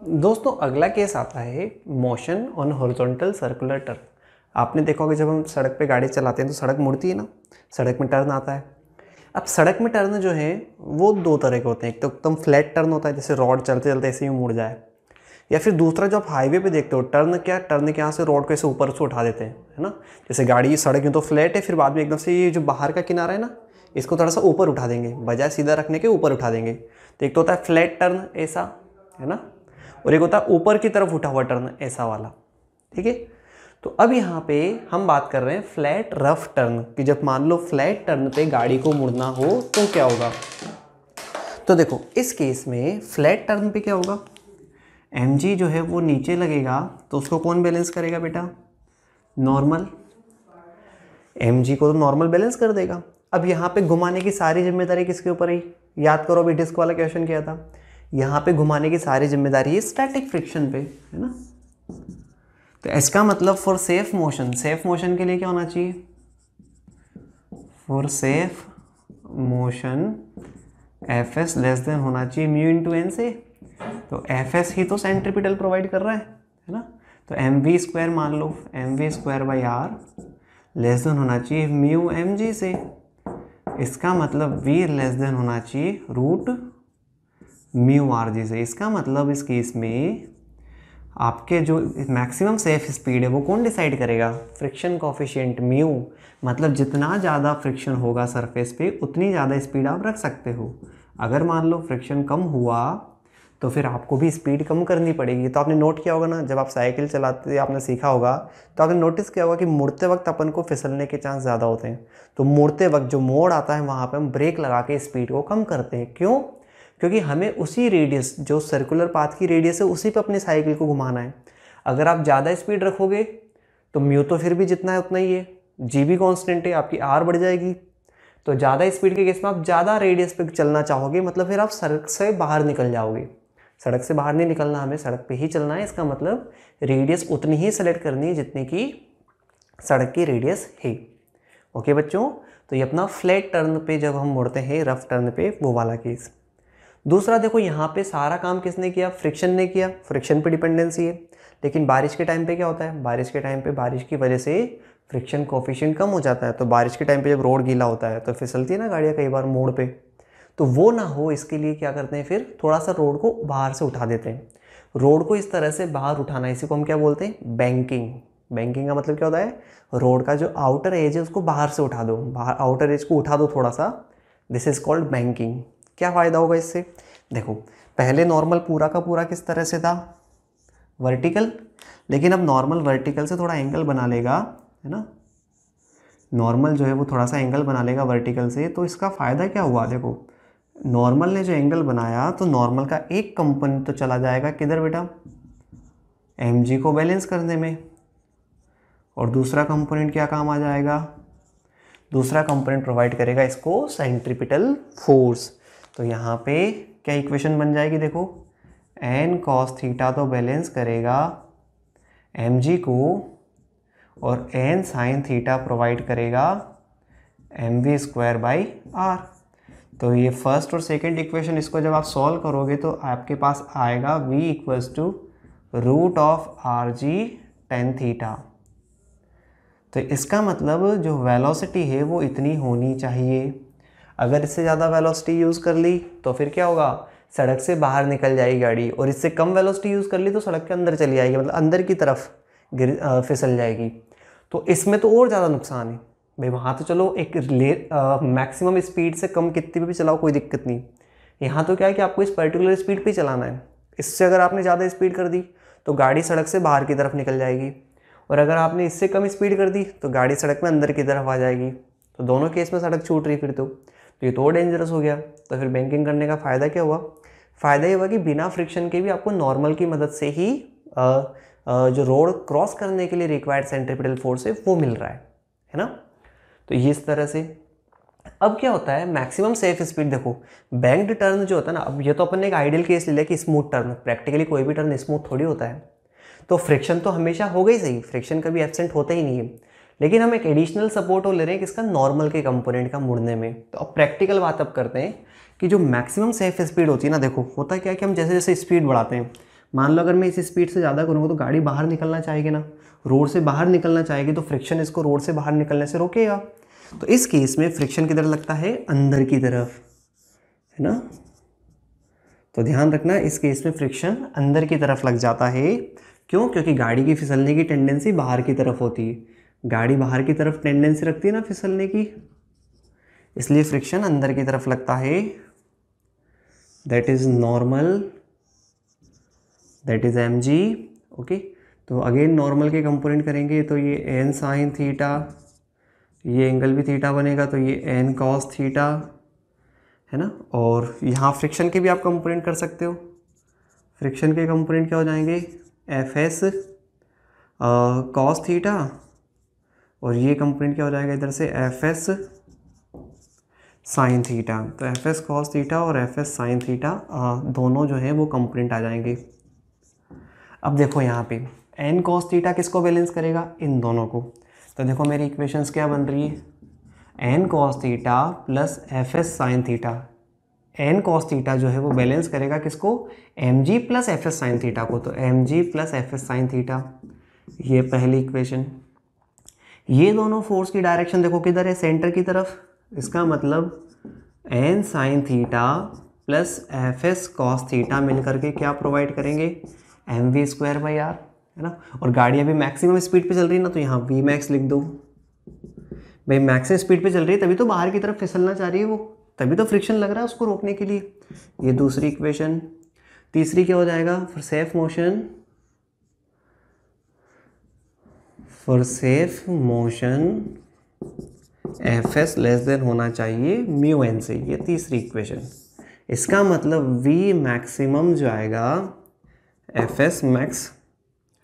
दोस्तों अगला केस आता है motion on horizontal circular turn. आपने देखा होगा जब हम सड़क पे गाड़ी चलाते हैं तो सड़क मुड़ती है ना, सड़क में टर्न आता है। अब सड़क में टर्न जो है वो दो तरह के होते हैं। एक तो एकदम फ्लैट टर्न होता है, जैसे रोड चलते चलते ऐसे ही मुड़ जाए, या फिर दूसरा जो आप हाईवे पे देखते हो टर्न के यहाँ से रोड को ऐसे ऊपर से उठा देते हैं, है ना। जैसे गाड़ी सड़क में तो फ्लैट है, फिर बाद में एकदम से ये जो बाहर का किनारा है ना, इसको थोड़ा सा ऊपर उठा देंगे, बजाय सीधा रखने के ऊपर उठा देंगे। तो एक तो होता है फ्लैट टर्न ऐसा, है ना, और एक होता है ऊपर की तरफ उठा हुआ टर्न ऐसा वाला। ठीक है, तो अब यहाँ पे हम बात कर रहे हैं फ्लैट रफ टर्न कि जब मान लो फ्लैट टर्न पे गाड़ी को मुड़ना हो तो क्या होगा। तो देखो इस केस में फ्लैट टर्न पे क्या होगा, mg जो है वो नीचे लगेगा, तो उसको कौन बैलेंस करेगा बेटा, नॉर्मल। mg को तो नॉर्मल बैलेंस कर देगा। अब यहाँ पे घुमाने की सारी जिम्मेदारी किसके ऊपर है, याद करो अभी डिस्क वाला क्वेश्चन किया था, यहाँ पे घुमाने की सारी जिम्मेदारी है स्टैटिक फ्रिक्शन पे, है ना। तो इसका मतलब for safe motion, safe motion के लिए क्या होना चाहिए, for safe motion F S less than होना चाहिए म्यू इंटू एन से। तो एफ एस ही तो सेंट्रीपिटल प्रोवाइड कर रहा है ना। तो एम वी स्क्वायर मान लो, M V square by R less than होना चाहिए म्यू एम जी से। इसका मतलब वी लेस देन होना चाहिए रूट म्यू आर जी से। इसका मतलब इस केस में आपके जो मैक्सिमम सेफ स्पीड है वो कौन डिसाइड करेगा, फ्रिक्शन कोफिशिएंट म्यू। मतलब जितना ज़्यादा फ्रिक्शन होगा सरफेस पे उतनी ज़्यादा स्पीड आप रख सकते हो। अगर मान लो फ्रिक्शन कम हुआ तो फिर आपको भी स्पीड कम करनी पड़ेगी। तो आपने नोट किया होगा ना, जब आप साइकिल चलाते आपने सीखा होगा तो आपने नोटिस किया होगा कि मुड़ते वक्त अपन को फिसलने के चांस ज़्यादा होते हैं। तो मुड़ते वक्त जो मोड़ आता है वहाँ पर हम ब्रेक लगा के स्पीड को कम करते हैं। क्यों, क्योंकि हमें उसी रेडियस जो सर्कुलर पाथ की रेडियस है उसी पे अपनी साइकिल को घुमाना है। अगर आप ज़्यादा स्पीड रखोगे तो म्यू तो फिर भी जितना है उतना ही है, जी भी कॉन्स्टेंट है, आपकी आर बढ़ जाएगी। तो ज़्यादा स्पीड के केस में आप ज़्यादा रेडियस पे चलना चाहोगे, मतलब फिर आप सड़क से बाहर निकल जाओगे। सड़क से बाहर नहीं निकलना, हमें सड़क पे ही चलना है। इसका मतलब रेडियस उतनी ही सेलेक्ट करनी है जितनी की सड़क की रेडियस है। ओके बच्चों, तो ये अपना फ्लैट टर्न पे जब हम मुड़ते हैं, रफ टर्न पे, वो वाला केस। दूसरा देखो यहाँ पे सारा काम किसने किया, फ्रिक्शन ने किया, फ्रिक्शन पे डिपेंडेंसी है। लेकिन बारिश के टाइम पे क्या होता है, बारिश के टाइम पे बारिश की वजह से फ्रिक्शन कोफिशिएंट कम हो जाता है। तो बारिश के टाइम पे जब रोड गीला होता है तो फिसलती है ना गाड़ियाँ कई बार मोड़ पे। तो वो ना हो इसके लिए क्या करते हैं, फिर थोड़ा सा रोड को बाहर से उठा देते हैं। रोड को इस तरह से बाहर उठाना, इसी को हम क्या बोलते हैं, बैंकिंग। बैंकिंग का मतलब क्या होता है, रोड का जो आउटर एज है उसको बाहर से उठा दो, बाहर आउटर एज को उठा दो थोड़ा सा। This is called banking. क्या फ़ायदा होगा इससे, देखो पहले नॉर्मल पूरा का पूरा किस तरह से था, वर्टिकल। लेकिन अब नॉर्मल वर्टिकल से थोड़ा एंगल बना लेगा, है ना। नॉर्मल जो है वो थोड़ा सा एंगल बना लेगा वर्टिकल से। तो इसका फ़ायदा क्या हुआ, देखो नॉर्मल ने जो एंगल बनाया तो नॉर्मल का एक कंपोनेंट तो चला जाएगा किधर बेटा, एम जी को बैलेंस करने में। और दूसरा कंपोनेंट क्या काम आ जाएगा, दूसरा कंपोनेंट प्रोवाइड करेगा इसको सेंट्रीपिटल फोर्स। तो यहाँ पे क्या इक्वेशन बन जाएगी, देखो एन कॉस थीटा तो बैलेंस करेगा एम जी को, और एन साइन थीटा प्रोवाइड करेगा M V square by R. तो ये फर्स्ट और सेकंड इक्वेशन, इसको जब आप सॉल्व करोगे तो आपके पास आएगा v equals to root of R G tan theta. तो इसका मतलब जो वेलोसिटी है वो इतनी होनी चाहिए। अगर इससे ज़्यादा वेलोसिटी यूज़ कर ली तो फिर क्या होगा, सड़क से बाहर निकल जाएगी गाड़ी, और इससे कम वेलोसिटी यूज़ कर ली तो सड़क के अंदर चली जाएगी, मतलब अंदर की तरफ फिसल जाएगी। तो इसमें तो और ज़्यादा नुकसान है भाई। वहाँ तो चलो एक मैक्सिमम स्पीड से कम कितनी भी चलाओ कोई दिक्कत नहीं, यहाँ तो क्या है कि आपको इस पर्टिकुलर स्पीड पे चलाना है। इससे अगर आपने ज़्यादा स्पीड कर दी तो गाड़ी सड़क से बाहर की तरफ निकल जाएगी, और अगर आपने इससे कम स्पीड कर दी तो गाड़ी सड़क में अंदर की तरफ आ जाएगी। तो दोनों केस में सड़क छूट रही फिर तो ये तो और डेंजरस हो गया। तो फिर बैंकिंग करने का फ़ायदा क्या हुआ, फ़ायदा ये हुआ कि बिना फ्रिक्शन के भी आपको नॉर्मल की मदद से ही जो रोड क्रॉस करने के लिए रिक्वायर्ड सेंट्रीपिटल फोर्स है वो मिल रहा है ना। तो ये इस तरह से। अब क्या होता है, मैक्सिमम सेफ स्पीड, देखो बैंक्ड टर्न जो होता है ना, अब ये तो अपन ने एक आइडियल केस ले लिया कि स्मूथ टर्न, प्रैक्टिकली कोई भी टर्न स्मूथ थोड़ी होता है। तो फ्रिक्शन तो हमेशा होगा ही सही, फ्रिक्शन कभी एब्सेंट होता ही नहीं है। लेकिन हम एक एडिशनल सपोर्ट वो ले रहे हैं किसका, नॉर्मल के कंपोनेंट का मुड़ने में। तो अब प्रैक्टिकल बात अब करते हैं कि जो मैक्सिमम सेफ स्पीड होती है ना, देखो होता क्या है कि हम जैसे जैसे स्पीड बढ़ाते हैं, मान लो अगर मैं इस स्पीड से ज़्यादा करूँगा तो गाड़ी बाहर निकलना चाहेगी ना, रोड से बाहर निकलना चाहेगी, तो फ्रिक्शन इसको रोड से बाहर निकलने से रोकेगा। तो इस केस में फ्रिक्शन किधर लगता है, अंदर की तरफ, है ना। तो ध्यान रखना इस केस में फ्रिक्शन अंदर की तरफ लग जाता है। क्यों? क्योंकि गाड़ी की फिसलने की टेंडेंसी बाहर की तरफ होती है, गाड़ी बाहर की तरफ टेंडेंसी रखती है ना फिसलने की, इसलिए फ्रिक्शन अंदर की तरफ लगता है। That is normal, that is M G. Okay, तो अगेन नॉर्मल के कंपोनेंट करेंगे तो ये एन साइन थीटा, ये एंगल भी थीटा बनेगा तो ये एन कॉस थीटा, है ना। और यहाँ फ्रिक्शन के भी आप कंपोनेंट कर सकते हो। फ्रिक्शन के कंपोनेंट क्या हो जाएंगे, एफ एस कॉस थीटा, और ये कंपोनेंट क्या हो जाएगा इधर से, एफ एस साइन थीटा। तो एफ एस कॉस थीटा और एफ एस साइन थीटा दोनों जो है वो कंपोनेंट आ जाएंगे। अब देखो यहाँ पे एन कॉस थीटा किसको बैलेंस करेगा, इन दोनों को। तो देखो मेरी इक्वेशंस क्या बन रही है, N cos theta plus F S sine theta. N cos theta जो है वो बैलेंस करेगा किसको, M G plus F S sine theta को। तो M G plus F S sine theta, ये पहली इक्वेशन। ये दोनों फोर्स की डायरेक्शन देखो किधर है, सेंटर की तरफ। इसका मतलब N sine theta plus F S cos theta मिलकर के क्या प्रोवाइड करेंगे, M V square by R, है ना। और गाड़ी अभी मैक्सिमम स्पीड पे चल रही है ना, तो यहाँ वी मैक्स लिख दो। भाई मैक्सिमम स्पीड पे चल रही है तभी तो बाहर की तरफ फिसलना चाह रही है वो, तभी तो फ्रिक्शन लग रहा है उसको रोकने के लिए। ये दूसरी इक्वेशन। तीसरी क्या हो जाएगा, for safe motion F S less than होना चाहिए म्यू एन से, ये तीसरी इक्वेशन। इसका मतलब वी मैक्सिमम जो आएगा एफ एस मैक्स,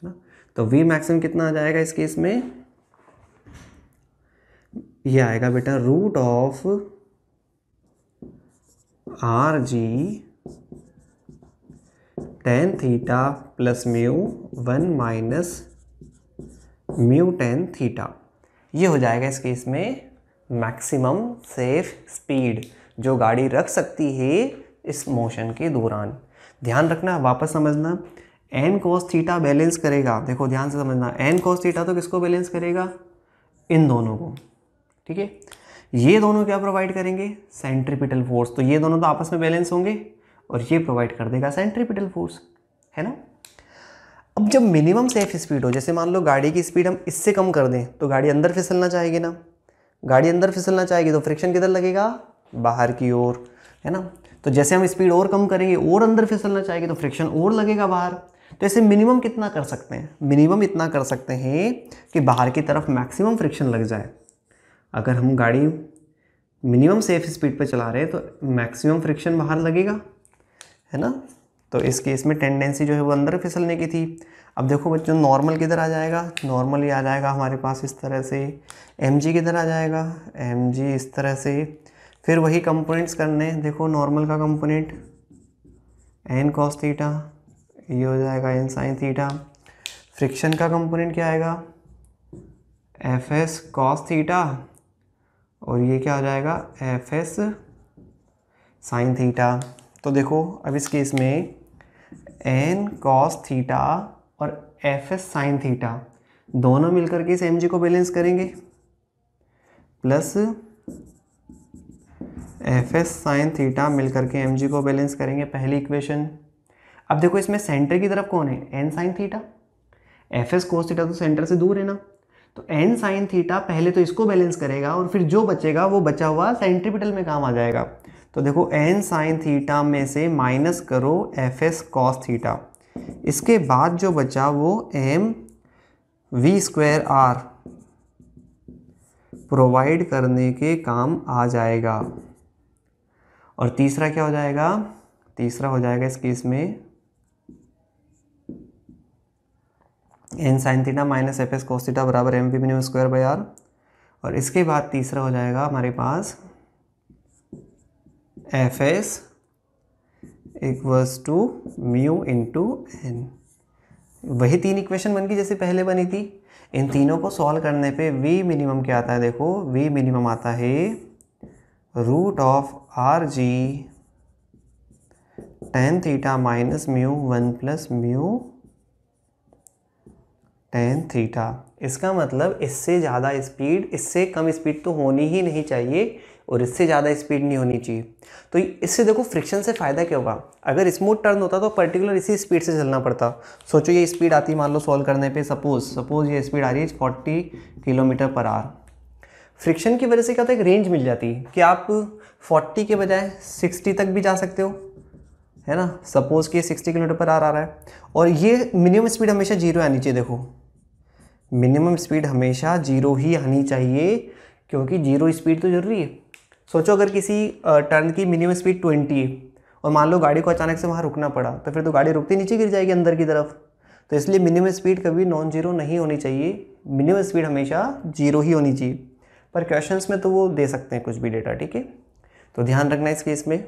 है ना। तो वी मैक्सिमम कितना आ जाएगा इस केस में, ये आएगा बेटा root of R G tan theta plus mu 1 minus mu tan theta. ये हो जाएगा इस केस में मैक्सिमम सेफ स्पीड जो गाड़ी रख सकती है इस मोशन के दौरान। ध्यान रखना, वापस समझना, एन कॉस थीटा बैलेंस करेगा, देखो ध्यान से समझना, एन कॉस थीटा तो किसको बैलेंस करेगा, इन दोनों को, ठीक है। ये दोनों क्या प्रोवाइड करेंगे, सेंट्रीपिटल फोर्स। तो ये दोनों तो आपस में बैलेंस होंगे और ये प्रोवाइड कर देगा सेंट्रीपिटल फोर्स, है ना। अब जब मिनिमम सेफ स्पीड हो, जैसे मान लो गाड़ी की स्पीड हम इससे कम कर दें तो गाड़ी अंदर फिसलना चाहेगी ना, गाड़ी अंदर फिसलना चाहेगी तो फ्रिक्शन किधर लगेगा, बाहर की ओर, है ना। तो जैसे हम स्पीड और कम करेंगे और अंदर फिसलना चाहेगी तो फ्रिक्शन और लगेगा बाहर। तो ऐसे मिनिमम कितना कर सकते हैं, मिनिमम इतना कर सकते हैं कि बाहर की तरफ मैक्सिमम फ्रिक्शन लग जाए। अगर हम गाड़ी मिनिमम सेफ स्पीड पे चला रहे हैं तो मैक्सिमम फ्रिक्शन बाहर लगेगा, है ना। तो इस केस में टेंडेंसी जो है वो अंदर फिसलने की थी। अब देखो बच्चों, नॉर्मल किधर आ जाएगा, नॉर्मल ये आ जाएगा हमारे पास इस तरह से, एम जी किधर आ जाएगा, एम जी इस तरह से। फिर वही कंपोनेंट्स करने, देखो नॉर्मल का कंपोनेंट एन कॉस थीटा, ये हो जाएगा एन साइन थीटा। फ्रिक्शन का कंपोनेंट क्या आएगा, एफ एस कॉस थीटा, और ये क्या हो जाएगा, एफ एस साइन थीटा। तो देखो अब इस केस में एन कॉस थीटा और एफ एस साइन थीटा दोनों मिलकर के इस एम जी को बैलेंस करेंगे, plus F S sine theta मिलकर के एम जी को बैलेंस करेंगे, पहली इक्वेशन। अब देखो इसमें सेंटर की तरफ कौन है, N sine theta, F S cos theta तो सेंटर से दूर है ना, तो एन साइन थीटा पहले तो इसको बैलेंस करेगा और फिर जो बचेगा वो बचा हुआ सेंट्रीपिटल में काम आ जाएगा। तो देखो एन साइन थीटा में से माइनस करो एफ एस कॉस थीटा, इसके बाद जो बचा वो M V square R provide करने के काम आ जाएगा। और तीसरा क्या हो जाएगा, तीसरा हो जाएगा इस केस में N sine theta minus F S cos theta बराबर M V minimum square by R. और इसके बाद तीसरा हो जाएगा हमारे पास F S equals to mu into N. वही तीन इक्वेशन बन गई जैसे पहले बनी थी। इन तीनों को सॉल्व करने पे वी मिनिमम क्या आता है, देखो वी मिनिमम आता है root of are G tan theta minus mu 1 plus mu tan theta. इसका मतलब इससे ज़्यादा स्पीड, इससे कम स्पीड तो होनी ही नहीं चाहिए और इससे ज़्यादा स्पीड नहीं होनी चाहिए। तो इससे देखो फ्रिक्शन से फ़ायदा क्या होगा, अगर स्मूथ टर्न होता तो पर्टिकुलर इसी स्पीड से चलना पड़ता। सोचो ये स्पीड आती मान लो सॉल्व करने पे, सपोज ये स्पीड आ रही है 40 किलोमीटर पर आवर। फ्रिक्शन की वजह से क्या होता है, एक रेंज मिल जाती है कि आप 40 के बजाय 60 तक भी जा सकते हो, है ना। सपोज कि 60 किलोमीटर पर आवर आ रहा है और ये मिनिमम स्पीड हमेशा जीरो आनी चाहिए। देखो मिनिमम स्पीड हमेशा जीरो ही आनी चाहिए, क्योंकि जीरो स्पीड तो जरूरी है। सोचो अगर किसी टर्न की मिनिमम स्पीड 20 है और मान लो गाड़ी को अचानक से वहाँ रुकना पड़ा, तो फिर तो गाड़ी रुकती नीचे गिर जाएगी अंदर की तरफ। तो इसलिए मिनिमम स्पीड कभी नॉन जीरो नहीं होनी चाहिए, मिनिमम स्पीड हमेशा जीरो ही होनी चाहिए। पर क्वेश्चंस में तो वो दे सकते हैं कुछ भी डेटा, ठीक है, तो ध्यान रखना इस केस में।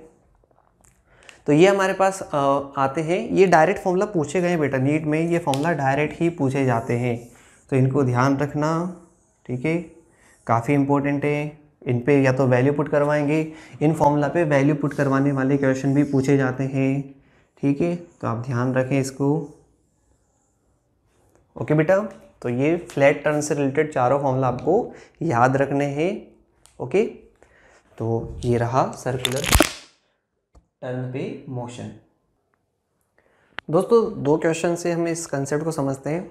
तो ये हमारे पास आते हैं, ये डायरेक्ट फॉर्मूला पूछे गए बेटा नीट में, ये फॉर्मूला डायरेक्ट ही पूछे जाते हैं, तो इनको ध्यान रखना, ठीक है, काफ़ी इंपॉर्टेंट है। इन पे या तो वैल्यू पुट करवाएंगे, इन फॉर्मूला पे वैल्यू पुट करवाने वाले क्वेश्चन भी पूछे जाते हैं, ठीक है, तो आप ध्यान रखें इसको। ओके बेटा, तो ये फ्लैट टर्न से रिलेटेड चारों फॉर्मूला आपको याद रखने हैं। ओके, तो ये रहा सर्कुलर टर्न पे मोशन। दोस्तों दो क्वेश्चन से हम इस कंसेप्ट को समझते हैं।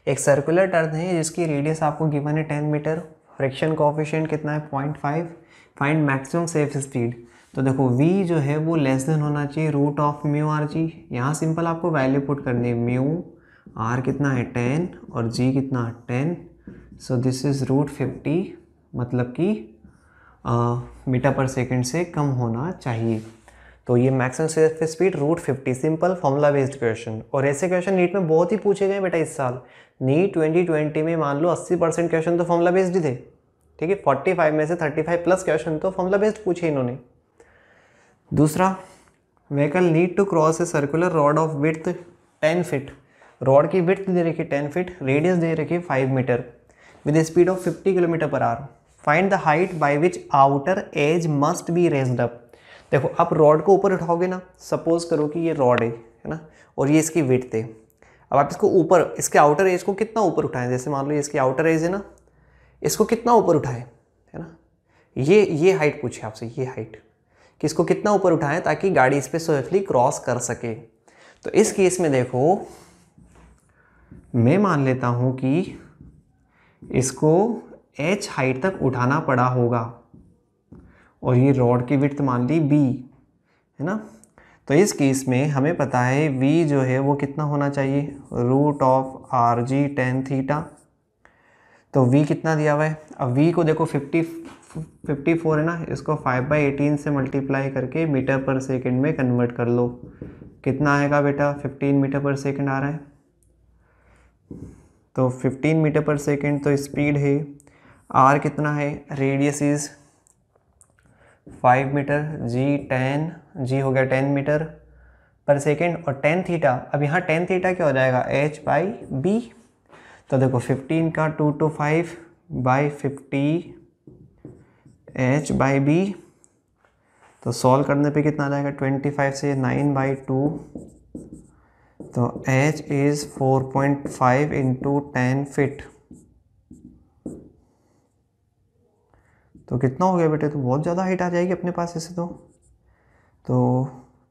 एक सर्कुलर टर्न है जिसकी रेडियस आपको गिवन है 10 मीटर, फ्रिक्शन कोएफिशिएंट कितना है 0.5, फाइंड मैक्सिमम सेफ स्पीड। तो देखो v जो है वो लेस देन होना चाहिए root of mu R G. यहाँ सिंपल आपको वैल्यू पुट करनी है, म्यू आर कितना है 10 और जी कितना 10, सो दिस इज रूट 50, मतलब कि मीटर पर सेकेंड से कम होना चाहिए। तो ये maximum safe speed root 50, simple formula based question. और ऐसे क्वेश्चन नीट में बहुत ही पूछे गए बेटा इस साल। नीट 2020 में मान लो 80% क्वेश्चन तो फॉर्मूला बेस्ड ही थे, ठीक है, 45 में से 35 प्लस क्वेश्चन तो फॉर्मूला बेस्ड पूछे इन्होंने। दूसरा, vehicle need to cross a circular road of width 10 feet, road की विड्थ दे रखी 10 फीट, रेडियस दे रखी 5 metre with speed of 50 kilometre per hour, find the height by which outer edge must be raised up. देखो आप rod को ऊपर उठाओगे ना, सपोज करो कि ये रॉड है ना, और ये इसकी विड्थ है। अब आप इसको ऊपर, इसके आउटर एज को कितना ऊपर उठाएं, जैसे मान लो ये इसकी आउटर एज है ना, इसको कितना ऊपर उठाएं, है ना, ये हाइट पूछे आपसे, ये हाइट कि इसको कितना ऊपर उठाएं ताकि गाड़ी इस पर सेफली क्रॉस कर सके। तो इस केस में देखो मैं मान लेता हूं कि इसको h हाइट तक उठाना पड़ा होगा और ये रॉड की विड्थ मान ली b, है ना। तो इस केस में हमें पता है v जो है वो कितना होना चाहिए, root of R G tan theta. तो v कितना दिया हुआ है, अब v को देखो 54 है ना, इसको 5/18 से मल्टीप्लाई करके मीटर पर सेकंड में कन्वर्ट कर लो, कितना आएगा बेटा 15 मीटर पर सेकंड आ रहा है। तो 15 मीटर पर सेकंड तो स्पीड है, r कितना है, रेडियस इज 5 मीटर, g हो गया 10 मीटर पर सेकेंड, और tan थीटा, अब यहाँ tan थीटा क्या हो जाएगा h/b। तो देखो 15 का 2 to 5/50 h/b, तो सॉल्व करने पे कितना आ जाएगा 25 से 9/2, तो h इज 4.5 इंटू 10 फीट। तो कितना हो गया बेटे, तो बहुत ज़्यादा हाइट आ जाएगी अपने पास ऐसे। तो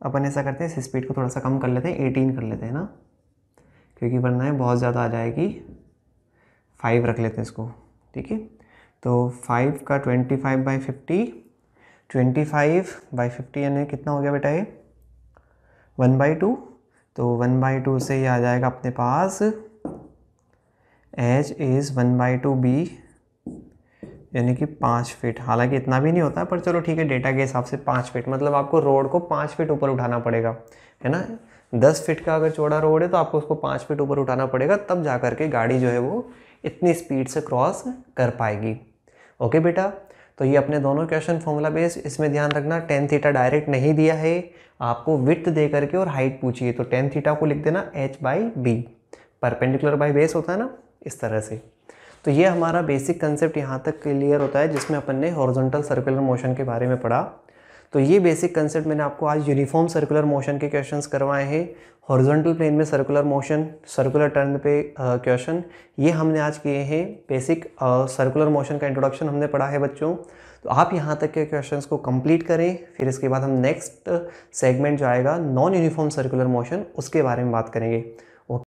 अपन ऐसा करते हैं, इस स्पीड को थोड़ा सा कम कर लेते हैं, 18 कर लेते हैं ना, क्योंकि वरना है बहुत ज़्यादा आ जाएगी, 5 रख लेते हैं इसको, ठीक है। तो 5 का 25/50, 25/50 यानी कितना हो गया बेटा ये 1/2, तो 1/2 से ये आ जाएगा अपने पास h इज़ 1/2 b यानी कि 5 फीट। हालांकि इतना भी नहीं होता है, पर चलो ठीक है, डेटा के हिसाब से 5 फीट, मतलब आपको रोड को 5 फीट ऊपर उठाना पड़ेगा, है ना। 10 फीट का अगर चौड़ा रोड है तो आपको उसको 5 फीट ऊपर उठाना पड़ेगा, तब जा करके गाड़ी जो है वो इतनी स्पीड से क्रॉस कर पाएगी। ओके बेटा, तो ये अपने दोनों क्वेश्चन फॉर्मूला बेस्ड, इसमें ध्यान रखना tan थीटा डायरेक्ट नहीं दिया है, आपको विड्थ दे करके और हाइट पूछिए, तो tan थीटा को लिख देना h/b, परपेंडिकुलर बाई बेस होता है ना, इस तरह से। तो ये हमारा बेसिक कंसेप्ट यहाँ तक क्लियर होता है, जिसमें अपन ने हॉरिजॉन्टल सर्कुलर मोशन के बारे में पढ़ा। तो ये बेसिक कंसेप्ट मैंने आपको आज यूनिफॉर्म सर्कुलर मोशन के क्वेश्चंस करवाए हैं। हॉरिजॉन्टल प्लेन में सर्कुलर मोशन, सर्कुलर टर्न पे क्वेश्चन, ये हमने आज किए हैं। बेसिक सर्कुलर मोशन का इंट्रोडक्शन हमने पढ़ा है बच्चों। तो आप यहाँ तक के क्वेश्चंस को कंप्लीट करें, फिर इसके बाद हम नेक्स्ट सेगमेंट जो आएगा नॉन यूनिफॉर्म सर्कुलर मोशन, उसके बारे में बात करेंगे।